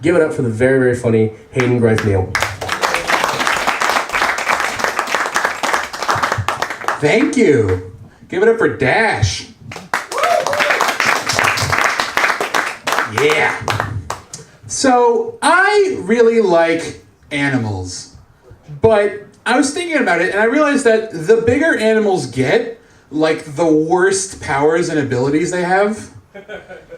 Give it up for the very, very funny Hayden Greif-Neill. Thank you. Give it up for Dash. Yeah. So I really like animals, but I was thinking about it and I realized that the bigger animals get, like the worst powers and abilities they have.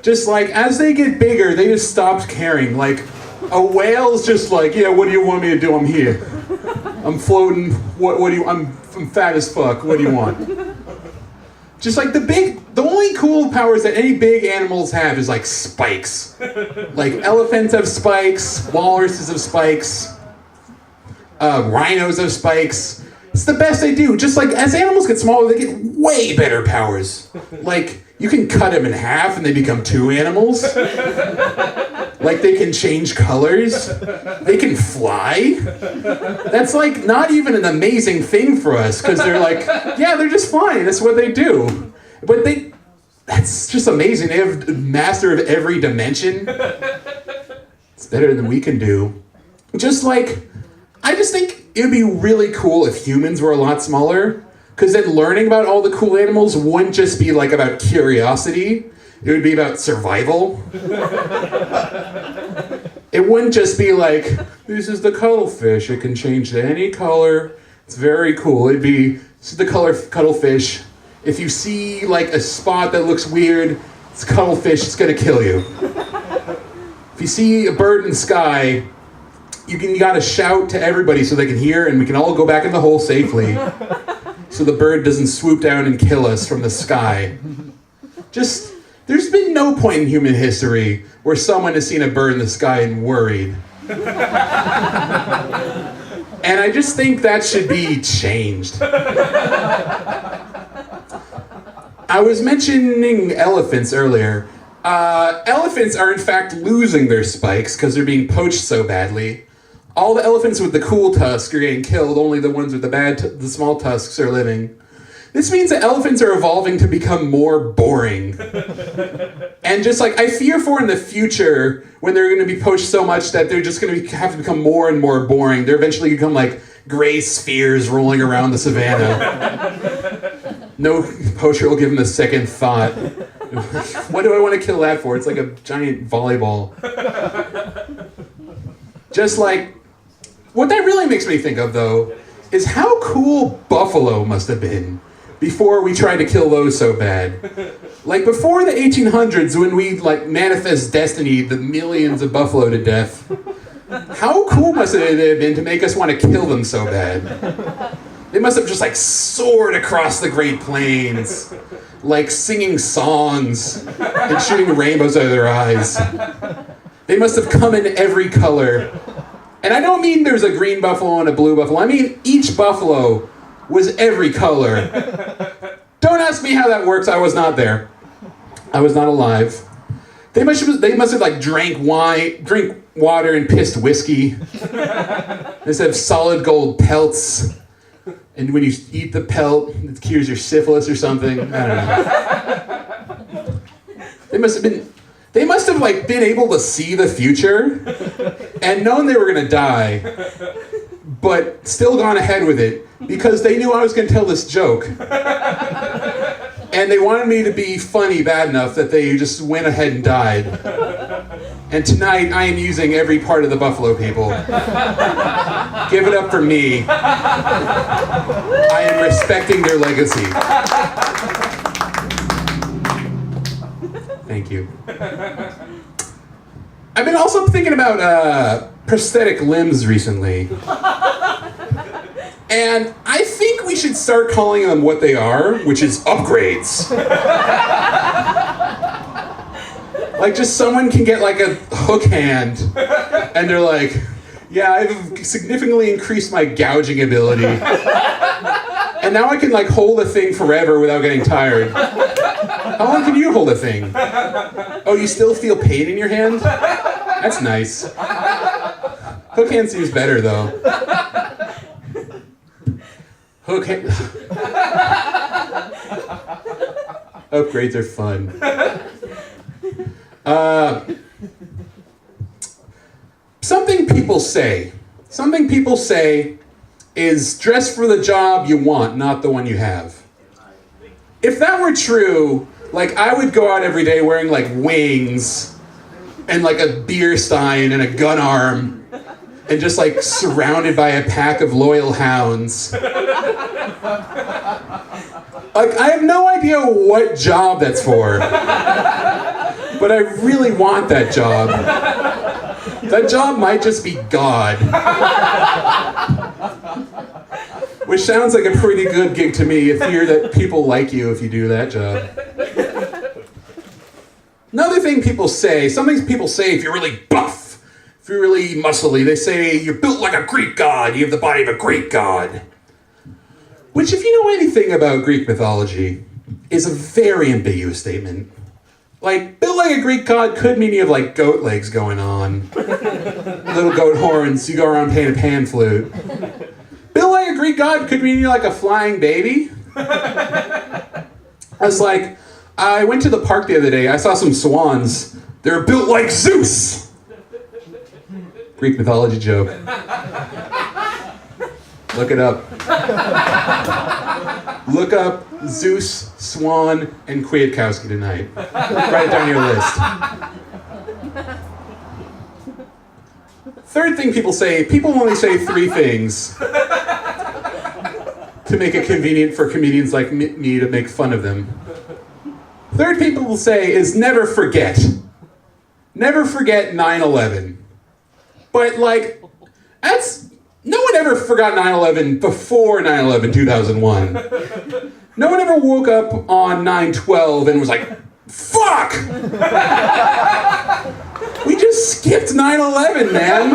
Just like as they get bigger, they just stopped caring. Like a whale's just like, yeah, what do you want me to do? I'm here. I'm floating. What do you? I'm fat as fuck. What do you want? Just like the only cool powers that any big animals have is like spikes. Like elephants have spikes, walruses have spikes, rhinos have spikes. It's the best they do. Just like as animals get smaller, they get way better powers. Like you can cut them in half and they become two animals. Like they can change colors. They can fly. That's like not even an amazing thing for us because they're like, yeah, they're just flying. That's what they do. But that's just amazing. They have master of every dimension. It's better than we can do. Just like, I just think it would be really cool if humans were a lot smaller, because then learning about all the cool animals wouldn't just be like about curiosity. It would be about survival. It wouldn't just be like, this is the cuttlefish. It can change to any color. It's very cool. It'd be, this is the color cuttlefish. If you see like a spot that looks weird, it's cuttlefish. It's gonna kill you. If you see a bird in the sky, you gotta shout to everybody so they can hear, and we can all go back in the hole safely. So the bird doesn't swoop down and kill us from the sky. Just, there's been no point in human history where someone has seen a bird in the sky and worried. And I just think that should be changed. I was mentioning elephants earlier. Elephants are in fact losing their spikes because they're being poached so badly. All the elephants with the cool tusks are getting killed, only the ones with the small tusks are living. This means that elephants are evolving to become more boring. And just like, I fear for in the future, when they're going to be poached so much that they're just going to have to become more and more boring. They're eventually become like gray spheres rolling around the savannah. No poacher will give them a second thought. What do I want to kill that for? It's like a giant volleyball. Just like, what that really makes me think of, though, is how cool buffalo must have been before we tried to kill those so bad. Like, before the 1800s, when we, like, manifest destiny, the millions of buffalo to death, how cool must it have been to make us want to kill them so bad? They must have just, like, soared across the Great Plains, like, singing songs and shooting rainbows out of their eyes. They must have come in every color. And I don't mean there's a green buffalo and a blue buffalo. I mean each buffalo was every color. Don't ask me how that works. I was not there. I was not alive. They must have like drank water and pissed whiskey. They must have solid gold pelts. And when you eat the pelt, it cures your syphilis or something. I don't know. They must have like been able to see the future and known they were gonna die, but still gone ahead with it because they knew I was gonna tell this joke. And they wanted me to be funny bad enough that they just went ahead and died. And tonight I am using every part of the buffalo people. Give it up for me. I am respecting their legacy. Thank you. I've been also thinking about prosthetic limbs recently. And I think we should start calling them what they are, which is upgrades. Like just someone can get like a hook hand and they're like, yeah, I've significantly increased my gouging ability. And now I can like hold a thing forever without getting tired. How long can you hold a thing? Oh, you still feel pain in your hand? That's nice. Hook hand seems better though. Hook hand. Upgrades are fun. Something people say is dress for the job you want, not the one you have. If that were true, like I would go out every day wearing like wings and like a beer stein and a gun arm and just like surrounded by a pack of loyal hounds. Like I have no idea what job that's for, but I really want that job. That job might just be God. Which sounds like a pretty good gig to me if you're that people like you if you do that job. Another thing people say, something people say if you're really buff, if you're really muscly, they say you're built like a Greek god, you have the body of a Greek god. Which, if you know anything about Greek mythology, is a very ambiguous statement. Like, built like a Greek god could mean you have like goat legs going on, little goat horns, you go around playing a pan flute. Built like a Greek god could mean you're like a flying baby. I went to the park the other day, I saw some swans. They're built like Zeus! Greek mythology joke. Look it up. Look up Zeus, Swan, and Kwiatkowski tonight. Write it down on your list. Third thing people say, people only say 3 things to make it convenient for comedians like me to make fun of them. Third people will say is never forget. Never forget 9/11. But like, no one ever forgot 9/11 before 9/11 2001. No one ever woke up on 9/12 and was like, fuck! We just skipped 9/11, man.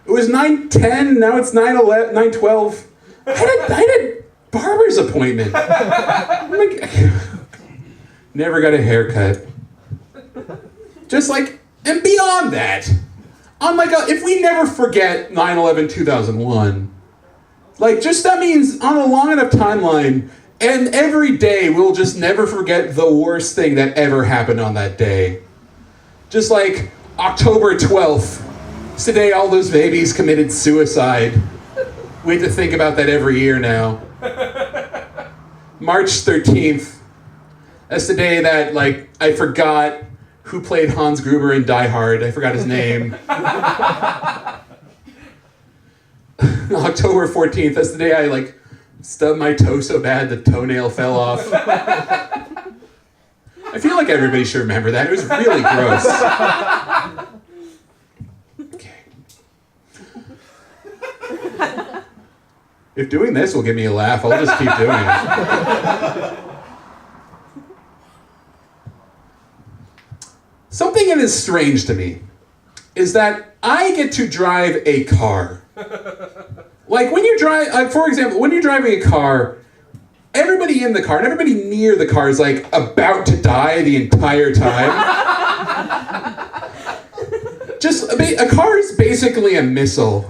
It was 9/10, now it's 9/12. I had a barber's appointment. I'm like, never got a haircut. Just like, and beyond that, if we never forget 9/11 2001, like just that means on a long enough timeline, and every day we'll just never forget the worst thing that ever happened on that day. Just like October 12th, it's the day all those babies committed suicide. We have to think about that every year now. March 13th, that's the day that like I forgot who played Hans Gruber in Die Hard. I forgot his name. October 14th, that's the day I like stubbed my toe so bad the toenail fell off. I feel like everybody should remember that. It was really gross. Okay. If doing this will give me a laugh, I'll just keep doing it. Something that is strange to me is that I get to drive a car. Like when you drive, for example, when you're driving a car, everybody in the car and everybody near the car is like about to die the entire time. A car is basically a missile.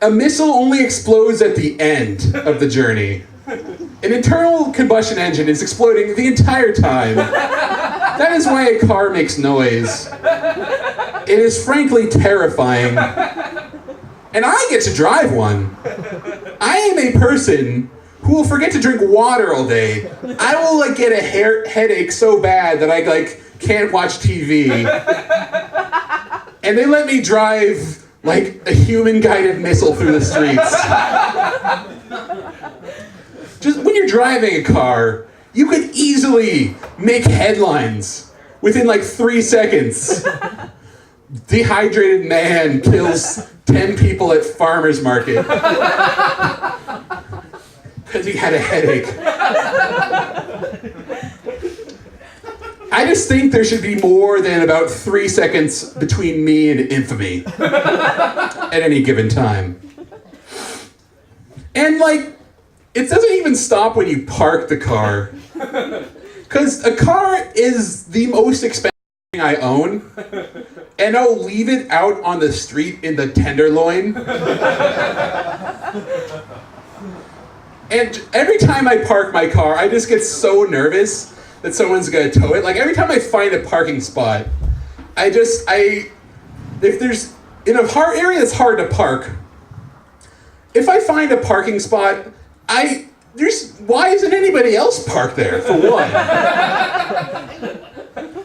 A missile only explodes at the end of the journey. An internal combustion engine is exploding the entire time. That is why a car makes noise. It is frankly terrifying. And I get to drive one. I am a person who will forget to drink water all day. I will like get a headache so bad that I like can't watch TV. And they let me drive like a human-guided missile through the streets. Just when you're driving a car, you could easily make headlines within like 3 seconds. Dehydrated man kills 10 people at farmer's market because he had a headache. I just think there should be more than about 3 seconds between me and infamy at any given time. And like, it doesn't even stop when you park the car. Because a car is the most expensive thing I own. And I'll leave it out on the street in the Tenderloin. And every time I park my car, I just get so nervous that someone's gonna tow it. Like every time I find a parking spot, if there's, in a hard area that's hard to park, if I find a parking spot, why isn't anybody else parked there, for one?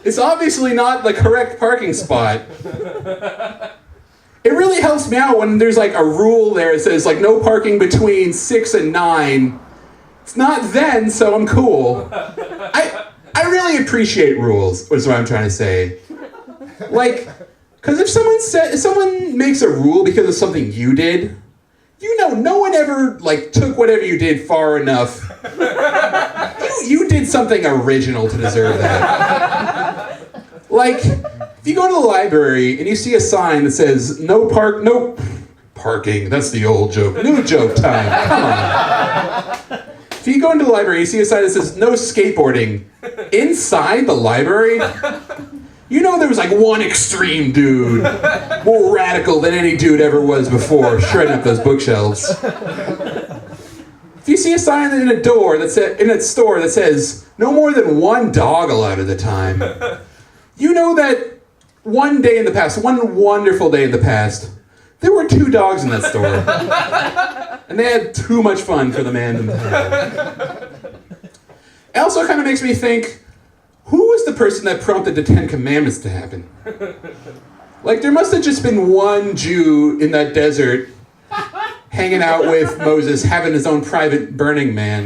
It's obviously not the correct parking spot. It really helps me out when there's like a rule there that says like no parking between 6 and 9. It's not then, so I'm cool. I really appreciate rules, is what I'm trying to say. Like, because if someone makes a rule because of something you did, you know, no one ever like took whatever you did far enough. You did something original to deserve that. Like, if you go to the library and you see a sign that says no parking, that's the old joke. New joke time. Come on. If you go into the library, you see a sign that says no skateboarding inside the library. You know there was like one extreme dude, more radical than any dude ever was before, shredding up those bookshelves. If you see a sign in a store that says no more than one dog allowed at a time, you know that one wonderful day in the past, there were 2 dogs in that store. And they had too much fun for the man to have. It also kind of makes me think, who was the person that prompted the 10 Commandments to happen? Like, there must have just been one Jew in that desert hanging out with Moses, having his own private Burning Man.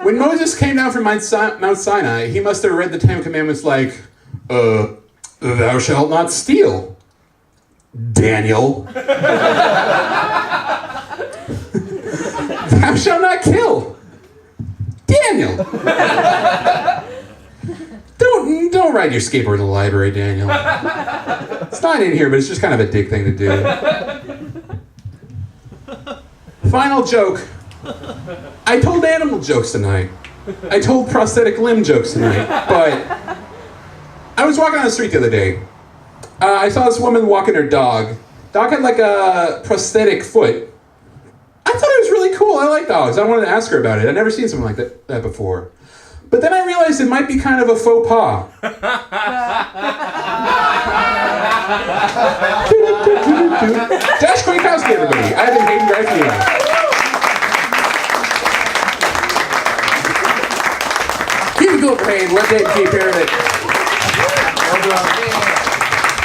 When Moses came down from Mount Sinai, he must have read the 10 Commandments like, thou shalt not steal, Daniel. Thou shalt not kill, Daniel. Don't ride your skateboard in the library, Daniel. It's not in here, but it's just kind of a dick thing to do. Final joke. I told animal jokes tonight. I told prosthetic limb jokes tonight, but I was walking on the street the other day. I saw this woman walking her dog. Dog had like a prosthetic foot. I thought it was really cool. I like dogs. I wanted to ask her about it. I'd never seen something like that before. But then I realized it might be kind of a faux pas. Dash Kwiatkowski, everybody. I've been Hayden Greif-Neill. Keep it cool, Hayden. Let Dave keep hearing it.